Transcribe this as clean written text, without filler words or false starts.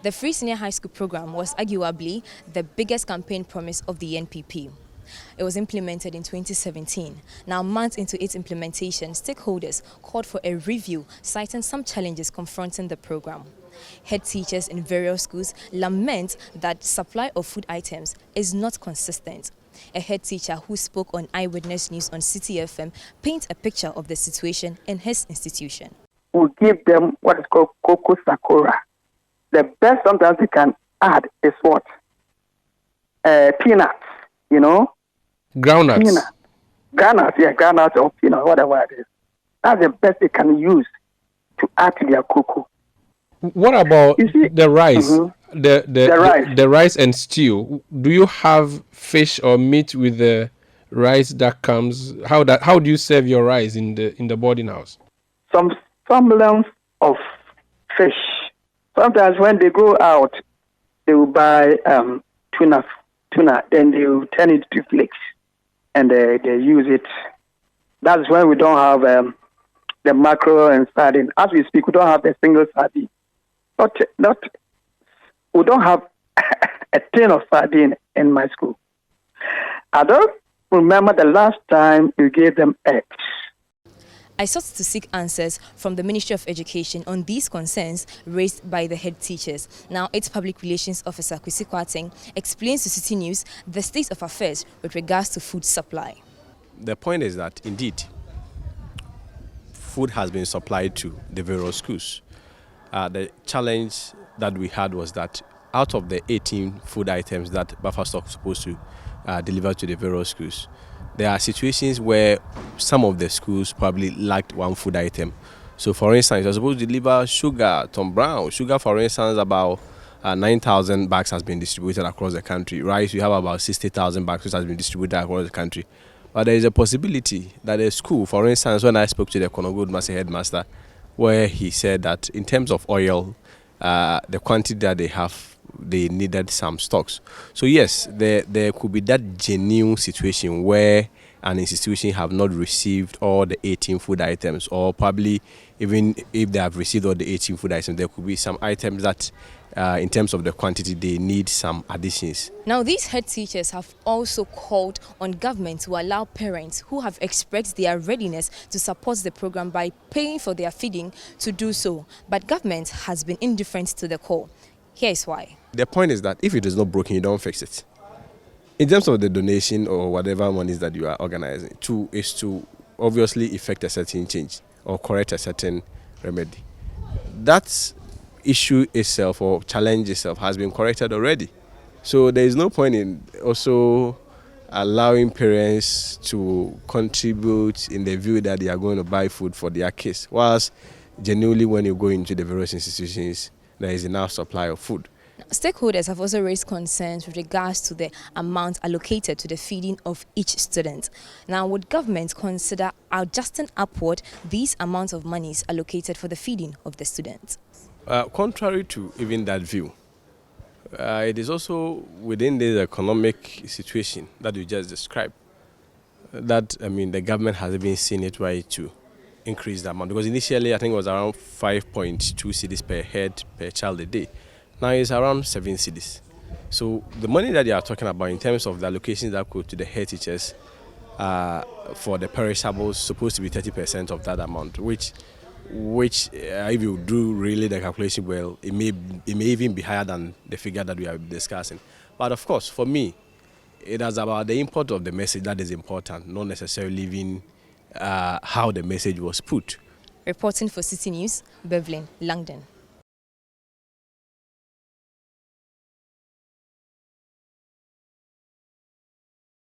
The free senior high school program was arguably the biggest campaign promise of the NPP. It was implemented in 2017. Now, months into its implementation, stakeholders called for a review, citing some challenges confronting the program. Head teachers in various schools lament that supply of food items is not consistent. A head teacher who spoke on Eyewitness News on Citi FM paints a picture of the situation in his institution. We give them what is called cocoa sakura. The best sometimes they can add is what? Peanuts, you know? Groundnuts. Groundnuts or peanuts, whatever it is. That's the best they can use to add to their cocoa. What about the rice? Mm-hmm. The rice and stew. Do you have fish or meat with the rice that comes? How do you serve your rice in the boarding house? Some semblance of fish. Sometimes when they go out, they will buy tuna, then they will turn it to flakes, and they use it. That's when we don't have the mackerel and sardine. As we speak, we don't have a single sardine. We don't have a tin of sardine in my school. I don't remember the last time we gave them eggs. I sought to seek answers from the Ministry of Education on these concerns raised by the head teachers. Now, its public relations officer, Kwesi Kwarteng, explains to Citi News the state of affairs with regards to food supply. The point is that, indeed, food has been supplied to the various schools. The challenge that we had was that out of the 18 food items that buffer stock is supposed to deliver to the various schools, there are situations where some of the schools probably lacked one food item. So, for instance, you're supposed to deliver sugar, Tom Brown. Sugar, for instance, about 9,000 bags has been distributed across the country. Rice, we have about 60,000 bags which has been distributed across the country. But there is a possibility that a school, for instance, when I spoke to the Konogo headmaster, where he said that in terms of oil, the quantity that they have, they needed some stocks. So yes, there could be that genuine situation where an institution have not received all the 18 food items, or probably even if they have received all the 18 food items, there could be some items that in terms of the quantity, they need some additions. Now, these head teachers have also called on government to allow parents who have expressed their readiness to support the program by paying for their feeding to do so. But government has been indifferent to the call. Here is why. The point is that if it is not broken, you don't fix it. In terms of the donation or whatever monies that you are organizing, is to obviously effect a certain change or correct a certain remedy. That's issue itself or challenge itself has been corrected already. So there is no point in also allowing parents to contribute in the view that they are going to buy food for their kids, whilst genuinely when you go into the various institutions, there is enough supply of food. Stakeholders have also raised concerns with regards to the amount allocated to the feeding of each student. Now, would government consider adjusting upward these amounts of monies allocated for the feeding of the students? Contrary to even that view, it is also within this economic situation that you just described that, the government has even seen it right to increase the amount. Because initially, I think it was around 5.2 cedis per head per child a day. Now it's around 7 cedis. So the money that they are talking about in terms of the allocations that go to the head teachers for the perishables supposed to be 30% of that amount, which if you do really the calculation well, it may even be higher than the figure that we are discussing. But of course, for me, it is about the import of the message that is important, not necessarily even how the message was put. Reporting for Citi News, Bevlin, Langdon.